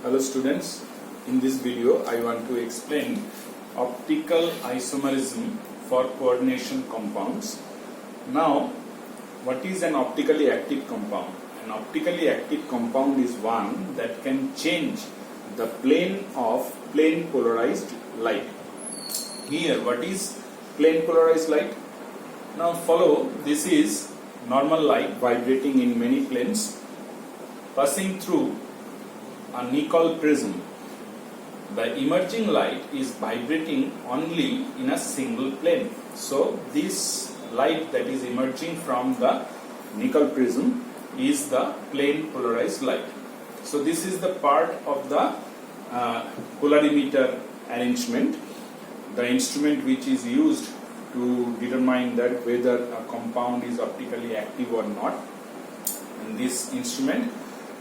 Hello students, in this video I want to explain optical isomerism for coordination compounds. Now, what is an optically active compound? An optically active compound is one that can change the plane of plane polarized light. Here, what is plane polarized light? Now follow, this is normal light vibrating in many planes passing through a nickel prism. The emerging light is vibrating only in a single plane. So this light that is emerging from the nickel prism is the plane polarized light. So this is the part of the polarimeter arrangement, the instrument which is used to determine that whether a compound is optically active or not. And this instrument,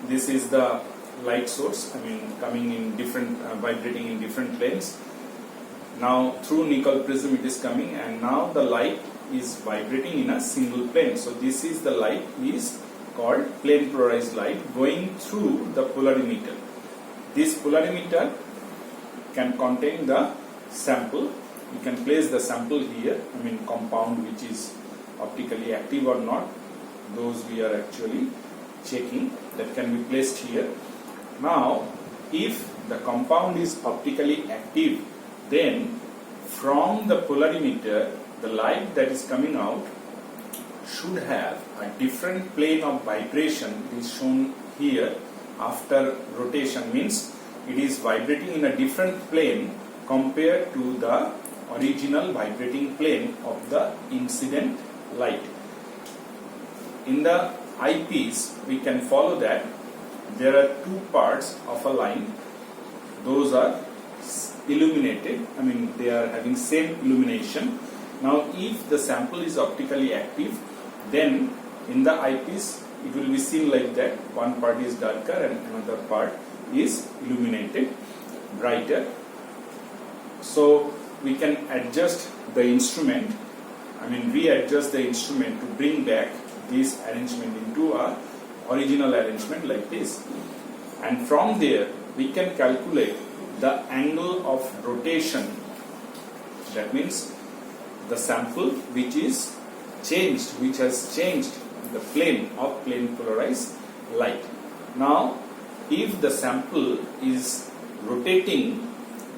this is the light source, coming in different, vibrating in different planes. Now through nickel prism it is coming, and now the light is vibrating in a single plane. So this is the light is called plane polarized light going through the polarimeter. This polarimeter can contain the sample. You can place the sample here, compound which is optically active or not. Those we are actually checking, that can be placed here. Now, if the compound is optically active, then from the polarimeter, the light that is coming out should have a different plane of vibration. It is shown here after rotation, means it is vibrating in a different plane compared to the original vibrating plane of the incident light. In the eyepiece, we can follow that there are two parts of a line. Those are illuminated, they are having same illumination. Now if the sample is optically active, then in the eyepiece it will be seen like that. One part is darker and another part is illuminated, brighter. So we can adjust the instrument, readjust the instrument to bring back this arrangement into a original arrangement like this. And from there we can calculate the angle of rotation. That means the sample which is changed, which has changed the plane of plane polarized light. Now if the sample is rotating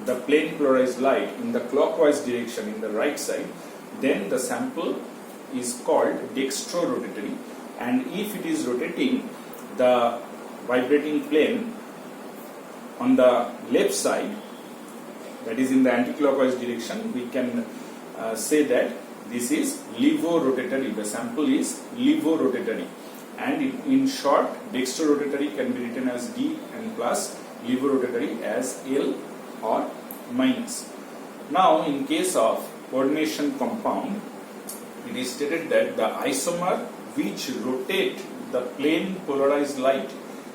the plane polarized light in the clockwise direction, in the right side, then the sample is called dextrorotatory. And if it is rotating the vibrating plane on the left side, that is in the anti-clockwise direction, we can say that this is levorotatory. The sample is levorotatory. And in short, dextrorotatory can be written as D and plus, levorotatory as L or minus. Now in case of coordination compound, it is stated that the isomer which rotate the plane polarized light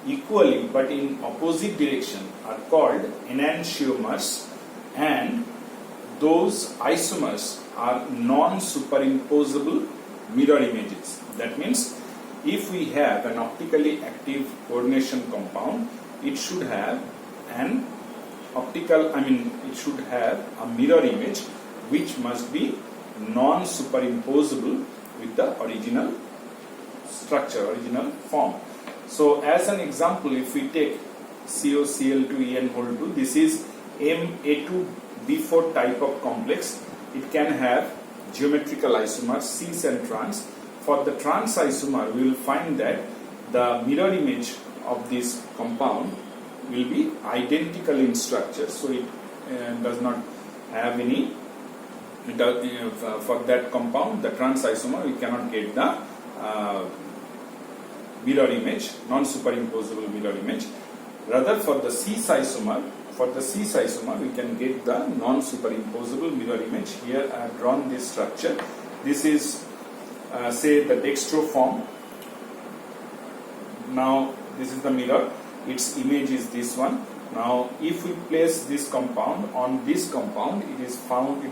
equally but in opposite direction are called enantiomers, and those isomers are non-superimposable mirror images. That means if we have an optically active coordination compound, it should have an it should have a mirror image which must be non-superimposable with the original structure, original form. So as an example, if we take COCl2En2, this is Ma2B4 type of complex. It can have geometrical isomers cis and trans. For the trans isomer, we will find that the mirror image of this compound will be identical in structure. So it does not have any, for that compound, the trans isomer, we cannot get the mirror image, non-superimposable mirror image. Rather for the cis isomer, we can get the non-superimposable mirror image. Here I have drawn this structure. This is say the dextro form. Now this is the mirror. Its image is this one. Now if we place this compound on this compound, it is found,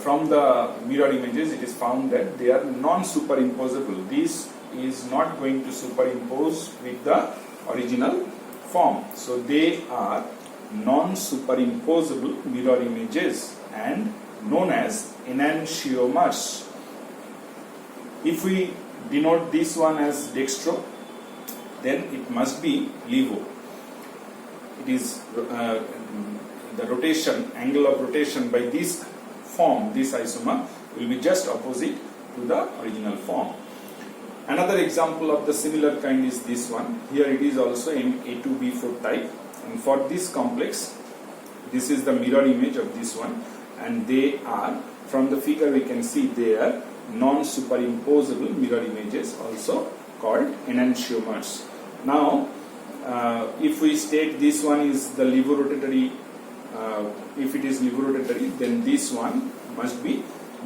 from the mirror images, it is found that they are non-superimposable. This is not going to superimpose with the original form. So they are non-superimposable mirror images and known as enantiomers. If we denote this one as dextro, then it must be levo. It is the rotation, angle of rotation by this form, this isomer, will be just opposite to the original form. Another example of the similar kind is this one. Here it is also A2B4 type, and for this complex, this is the mirror image of this one, and they are, from the figure we can see, they are non-superimposable mirror images, also called enantiomers. Now, if we state this one is the levorotatory, if it is levorotatory, then this one must be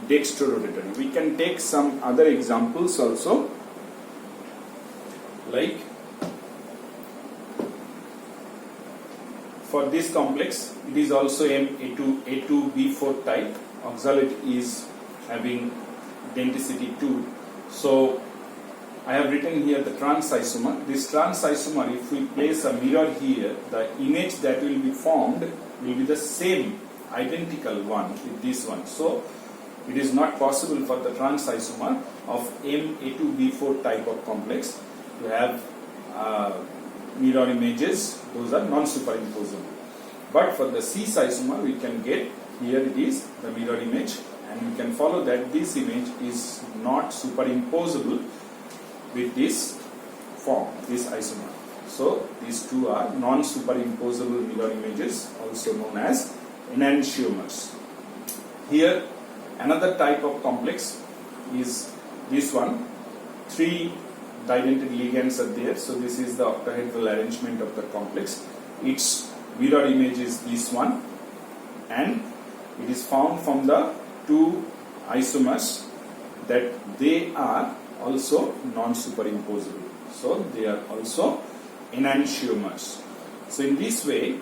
dextrorotatory. We can take some other examples also, like for this complex, it is also A2B4 type. Oxalate is having denticity 2. So I have written here the trans isomer. This trans isomer, if we place a mirror here, the image that will be formed will be the same, identical one with this one. So it is not possible for the trans isomer of A2B4 type of complex to have mirror images. Those are non-superimposable. But for the cis isomer, we can get, here it is the mirror image, and we can follow that this image is not superimposable with this form, this isomer. So these two are non-superimposable mirror images, also known as enantiomers. Here another type of complex is this one. 3 didentate ligands are there, so this is the octahedral arrangement of the complex. Its mirror image is this one, and it is found from the 2 isomers that they are also non-superimposable. So they are also enantiomers. So in this way,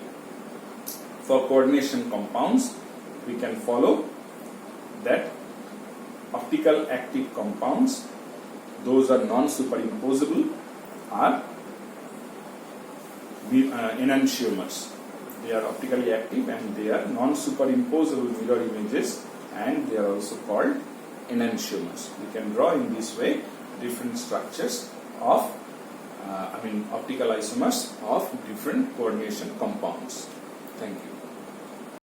for coordination compounds, we can follow that optical active compounds, those are non-superimposable, are enantiomers. They are optically active and they are non-superimposable mirror images, and they are also called enantiomers. We can draw in this way different structures of optical isomers of different coordination compounds. Thank you.